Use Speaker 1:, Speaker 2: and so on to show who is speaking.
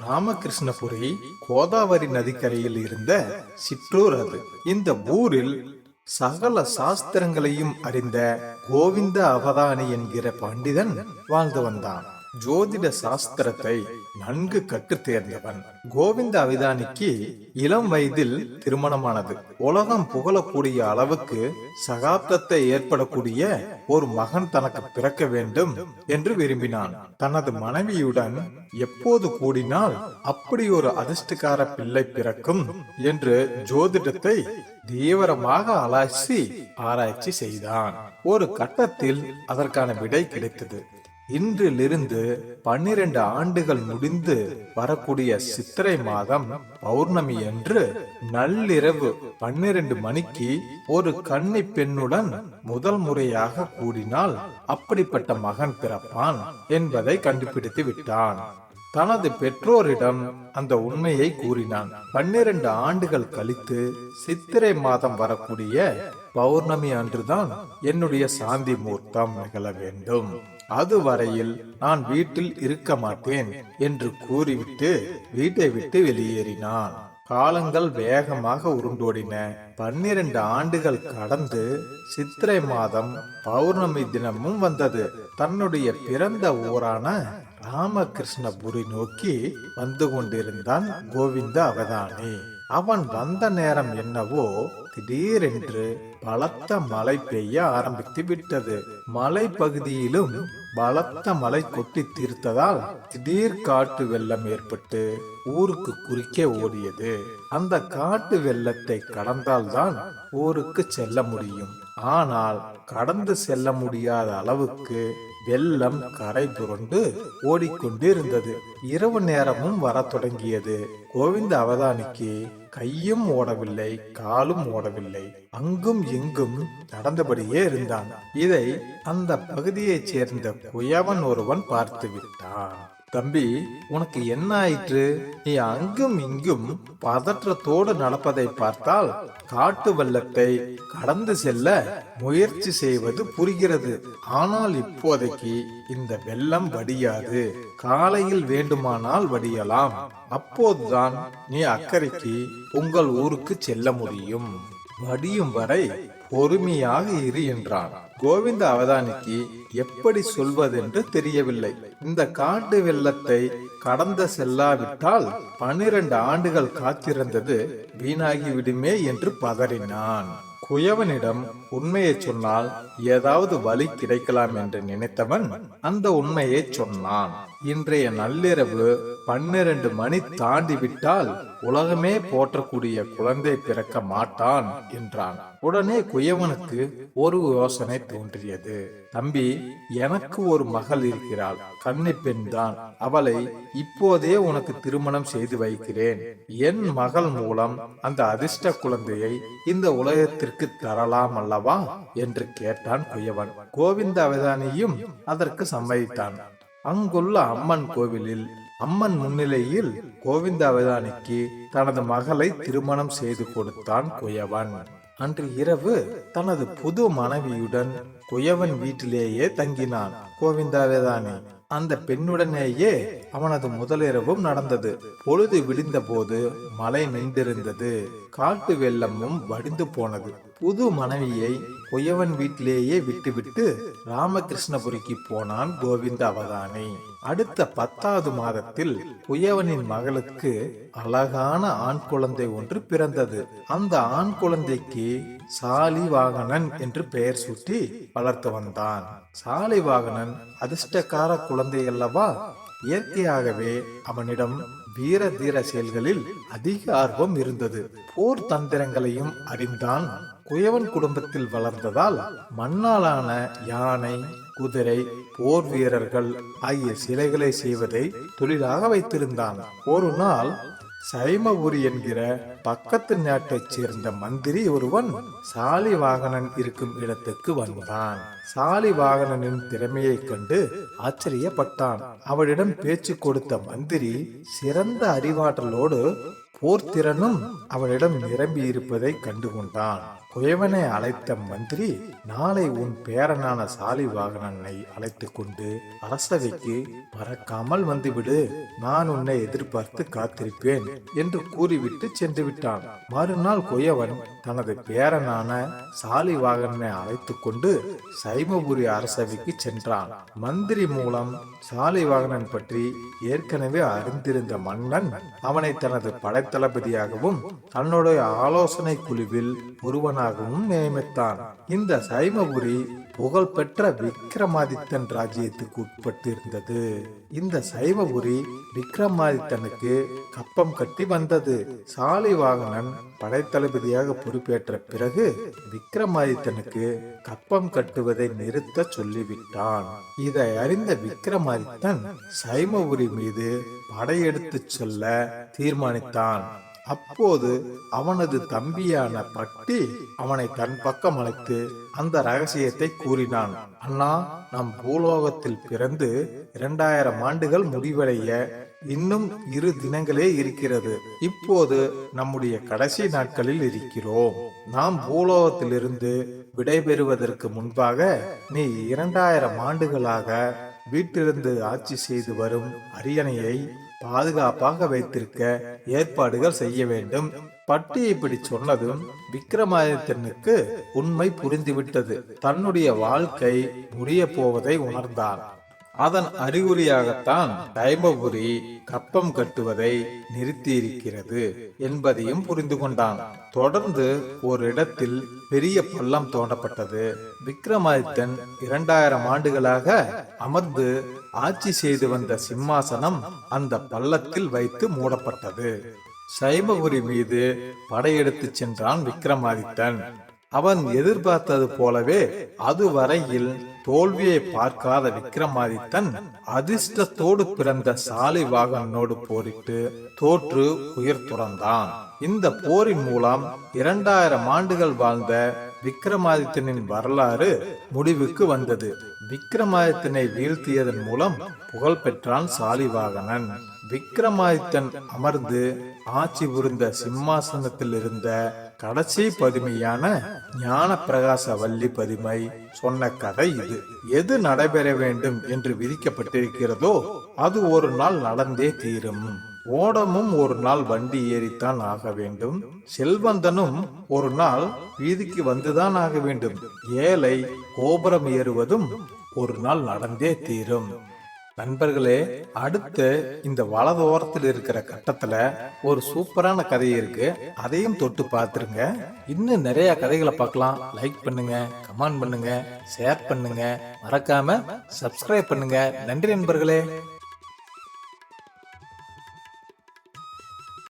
Speaker 1: ராமகிருஷ்ணபுரி கோதாவரி நதிக்கரையில் இருந்த சிற்றூர் அது. இந்த ஊரில் சகல சாஸ்திரங்களையும் அறிந்த கோவிந்த அவதானி என்கிற பண்டிதன் வாழ்ந்து வந்தான். ஜோதிட சாஸ்திரத்தை நன்கு கற்று தேர்ந்தவன். கோவிந்த அவதானிக்கு இளம் வயதில் திருமணமானது. உலகம் புகழக்கூடிய அளவுக்கு சகாப்தத்தை ஏற்படக்கூடிய ஒரு மகன் தனக்கு பிறக்க வேண்டும் என்று விரும்பினான். தனது மனைவியுடன் எப்போது கூடினால் அப்படி ஒரு அதிர்ஷ்டக்கார பிள்ளை பிறக்கும் என்று ஜோதிடத்தை தீவிரமாக ஆராய்ச்சி செய்தான். ஒரு கட்டத்தில் அதற்கான விடை கிடைத்தது. இன்றிலிருந்து 12 ஆண்டுகள் முடிந்து வரக்கூடிய சித்திரை மாதம் பௌர்ணமி என்று நள்ளிரவு 12 மணிக்கு ஒரு கன்னி பெண்ணுடன் முதல் முறையாக கூடினால் அப்படிப்பட்ட மகன் பிறப்பான் என்பதை கண்டுபிடித்து விட்டான். தனது பெற்றோரிடம் அந்த உண்மையை கூறினான். 12 ஆண்டுகள் கழித்து சித்திரை மாதம் வரக்கூடிய பௌர்ணமி அன்றுதான் என்னுடைய சாந்தி முகூர்த்தம் நிகழ வேண்டும். அதுவரையில் நான் வீட்டில் இருக்க மாட்டேன் என்று கூறிவிட்டு வீட்டை விட்டு வெளியேறினான். காலங்கள் வேகமாக உருண்டோடின. 12 ஆண்டுகள் கடந்து சித்திரை மாதம் பௌர்ணமி தினமும் வந்தது. தன்னுடைய பிறந்த ஊரான ராமகிருஷ்ணபுரி நோக்கி வந்து கொண்டிருந்தான் கோவிந்த அவதானி. அவன் வந்த நேரம் என்னவோ திடீரென்று பலத்த மழை பெய்ய ஆரம்பித்து விட்டது. மலை பகுதியிலும் பலத்த மழை கொட்டி தீர்த்ததால் திடீர் காட்டு வெள்ளம் ஏற்பட்டு ஊருக்கு குறுக்கே ஓடியது. அந்த காட்டு வெள்ளத்தை கடந்தால்தான் ஊருக்கு செல்ல முடியும். ஆனால் கடந்து செல்ல முடியாத அளவுக்கு வெள்ளம் கரை புரண்டு ஓடிக்கொண்டிருந்தது. இரவு நேரமும் வர தொடங்கியது. கோவிந்த அவதானிக்கு கையும் ஓடவில்லை, காலும் ஓடவில்லை. அங்கும் இங்கும் நடந்தபடியே இருந்தான். இதை அந்த பகுதியைச் சேர்ந்த குயவன் ஒருவன் பார்த்து விட்டான். தம்பி, உனக்கு என்ன ஆயிற்று? நீ அங்கும் இங்கும் பதற்றத்தோடு நடப்பதை பார்த்தால் காட்டு வெள்ளத்தை கடந்து செல்ல முயற்சி செய்வது புரிகிறது. ஆனால் இப்போதைக்கு இந்த வெள்ளம் வடியாது. காலையில் வேண்டுமானால் வடியலாம். அப்போதுதான் நீ அக்கறைக்கு உங்கள் ஊருக்கு செல்ல முடியும். வடியும் வரை பொறுமையாக இரு என்றான். கோவிந்த அவதானிக்கு எப்படி சொல்வதென்று தெரியவில்லை. இந்த காட்டு வெள்ளத்தை கடந்து செல்லாவிட்டால் 12 ஆண்டுகள் காத்திருந்தது வீணாகி விடுமே என்று பதறினான். குயவனிடம் உண்மையை சொன்னால் ஏதாவது வழி கிடைக்கலாம் என்று நினைத்தவன் அந்த உண்மையை சொன்னான். இன்றைய நள்ளிரவு 12 மணி தாண்டி விட்டால் உலகமே போற்றக்கூடிய குழந்தை பிறக்க மாட்டான் என்றான். உடனே குயவனுக்கு ஒரு யோசனை தோன்றியது. தம்பி, எனக்கு ஒரு மகள் இருக்கிறாள். கன்னி பெண் தான். அவளை இப்போதே உனக்கு திருமணம் செய்து வைக்கிறேன். என் மகள் மூலம் அந்த அதிர்ஷ்ட குழந்தையை இந்த உலகத்திற்கு தரலாம் அல்லவா என்று கேட்டான் குயவன். கோவிந்த அவதானியும் அதற்கு சம்மதித்தான். அங்குள்ள அம்மன் கோவிலில் அம்மன் முன்னிலையில் கோவிந்த அவதானிக்கு தனது மகளை திருமணம் செய்து கொடுத்தான் குயவன். அன்று இரவு தனது புது மனைவியுடன் குயவன் வீட்டிலேயே தங்கினான் கோவிந்த அவதானி. அந்த பெண்ணுடனேயே அவனது முதலிரவும் நடந்தது. பொழுது விடிந்த போது மழை நின்றிருந்தது. காட்டு வெள்ளமும் வடிந்து போனது. புது மனைவியை குயவன் வீட்டிலேயே விட்டுவிட்டு ராமகிருஷ்ணபுரிக்கு போனான் கோவிந்த அவதானி. அடுத்த 10வது மாதத்தில் குயவனின் மகளுக்கு அழகான ஆண் குழந்தை ஒன்று பிறந்தது. அந்த ஆண் குழந்தைக்கு சாலிவாகனன் என்று பெயர் சூட்டி வளர்த்து வந்தான். சாலிவாகனன் அதிர்ஷ்டக்கார குழந்தை அல்லவா. இயற்கையாகவே அவனிடம் வீர தீர செயல்களில் அதிக ஆர்வம் இருந்தது. போர் தந்திரங்களையும் அறிந்தான். குயவன் குடும்பத்தில் வளர்ந்ததால் மண்ணாலான யானை, குதிரை, போர் வீரர்கள் ஆகிய சிலைகளை செய்வதை தொழிலாக வைத்திருந்தான். ஒரு நாள் சைமபுரி என்கிற பக்கத்து நாட்டைச் சேர்ந்த மந்திரி ஒருவன் சாலிவாகனன் இருக்கும் இடத்துக்கு வந்தான். சாலிவாகனனின் திறமையை கண்டு ஆச்சரியப்பட்டான். அவளிடம் பேச்சு கொடுத்த மந்திரி சிறந்த அறிவாற்றலோடு போர்த்திறனும் அவளிடம் நிரம்பி இருப்பதை கண்டுகொண்டான். குயவனை அழைத்த மந்திரி, நாளை உன் பேரனான சாலிவாகனனை அழைத்து கொண்டு அரசவைக்கு மறக்காமல் வந்துவிடு, நான் உன்னை எதிர்பார்த்து காத்திருப்பேன் என்று கூறிவிட்டு சென்று விட்டான். மறுநாள் குயவன் தனது பேரனான சாலிவாகனனை அழைத்து கொண்டு சைமபுரி அரசவைக்கு சென்றான். மந்திரி மூலம் சாலிவாகனன் பற்றி ஏற்கனவே அறிந்திருந்த மன்னன் அவனை தனது படைத்தளபதியாகவும் தன்னுடைய ஆலோசனை குழுவில் ஒருவனாகவும் நியமித்தான். இந்த சைமபுரி புகழ்பெற்ற விக்ரமாதித்தன் ராஜ்யத்துக்கு உட்பட்டு இருந்தது. இந்த சைமபுரி விக்ரமாதித்தனுக்கு கப்பம் கட்டி வந்தது. சாலிவாகனன் படைத்தளபதியாக பொறுப்பேற்ற பிறகு விக்ரமாதித்தனுக்கு கப்பம் கட்டுவதை நிறுத்த சொல்லிவிட்டான். இதை அறிந்த விக்ரமாதித்தன் சைமபுரி மீது படையெடுத்து செல்ல தீர்மானித்தான். அப்போது அவனது தம்பியான பட்டி அவனை தன் பக்கம் அழைத்து அந்த ரகசியத்தை கூறினான். அண்ணா, நம் பூலோகத்தில் பிறந்து 2000 ஆண்டுகள் முடிவடைய இன்னும் 2 தினங்களே இருக்கிறது. இப்போது நம்முடைய கடைசி நாட்களில் இருக்கிறோம். நாம் பூலோகத்திலிருந்து விடைபெறுவதற்கு முன்பாக நீ 2000 ஆண்டுகளாக வீட்டிலிருந்து ஆட்சி செய்து வரும் அரியணையை பாதுகாப்பாக வைத்திருக்க ஏற்பாடுகள் செய்ய வேண்டும். பட்டி இப்படி சொன்னதும் விக்ரமாதித்தனுக்கு உண்மை புரிந்துவிட்டது. தன்னுடைய வாழ்க்கை முடிய போவதை உணர்ந்தான். அதன் அறிகுறியாகத்தான் சைமபுரி கப்பம் கட்டுவதை நிறுத்தியிருக்கிறது என்பதையும் புரிந்து கொண்டான். தொடர்ந்து ஒரு இடத்தில் பெரிய பள்ளம் தோண்டப்பட்டது. விக்ரமாதித்தன் 2000 ஆண்டுகளாக அமர்ந்து ஆட்சி செய்து வந்த சிம்மாசனம் அந்த பள்ளத்தில் வைத்து மூடப்பட்டது. சைமபுரி மீது படையெடுத்து சென்றான் விக்ரமாதித்தன். அவன் எதிர்பார்த்தது போலவே அதுவரையில் தோல்வியை பார்க்காத விக்ரமாதித்தன் அதிர்ஷ்டத்தோடு பிறந்த சாலிவாகனனோடு போரிட்டு தோற்று உயிர் துறந்தான். இந்த போரின் மூலம் 2000 ஆண்டுகள் வாழ்ந்த விக்ரமாதித்தனின் வரலாறு முடிவுக்கு வந்தது. விக்ரமாதித்தனை வீழ்த்தியதன் மூலம் புகழ் பெற்றான் சாலிவாகனன். விக்ரமாதித்தன் அமர்ந்து ஆட்சி புரிந்த சிம்மாசனத்தில் இருந்த கடைசி பதுமையான ஞான பிரகாச வள்ளி பதுமை சொன்ன கதை இது. எது நடைபெற வேண்டும் என்று விதிக்கப்பட்டிருக்கிறதோ அது ஒரு நாள் நடந்தே தீரும். ஓடமும் ஒரு நாள் வண்டி ஏறித்தான் ஆக வேண்டும். செல்வந்தனும் ஒரு நாள் வீதிக்கு வந்துதான் ஆக வேண்டும். ஏழை கோபுரம் ஏறுவதும் ஒரு நாள் நடந்தே தீரும். நண்பர்களே, அடுத்து இந்த வலது ஓரத்தில் இருக்கிற கட்டத்துல ஒரு சூப்பரான கதை இருக்கு. அதையும் தொட்டு பார்த்துருங்க. இன்னும் நிறைய கதைகளை பார்க்கலாம். லைக் பண்ணுங்க, கமெண்ட் பண்ணுங்க, ஷேர் பண்ணுங்க, மறக்காம சப்ஸ்கிரைப் பண்ணுங்க. நன்றி நண்பர்களே.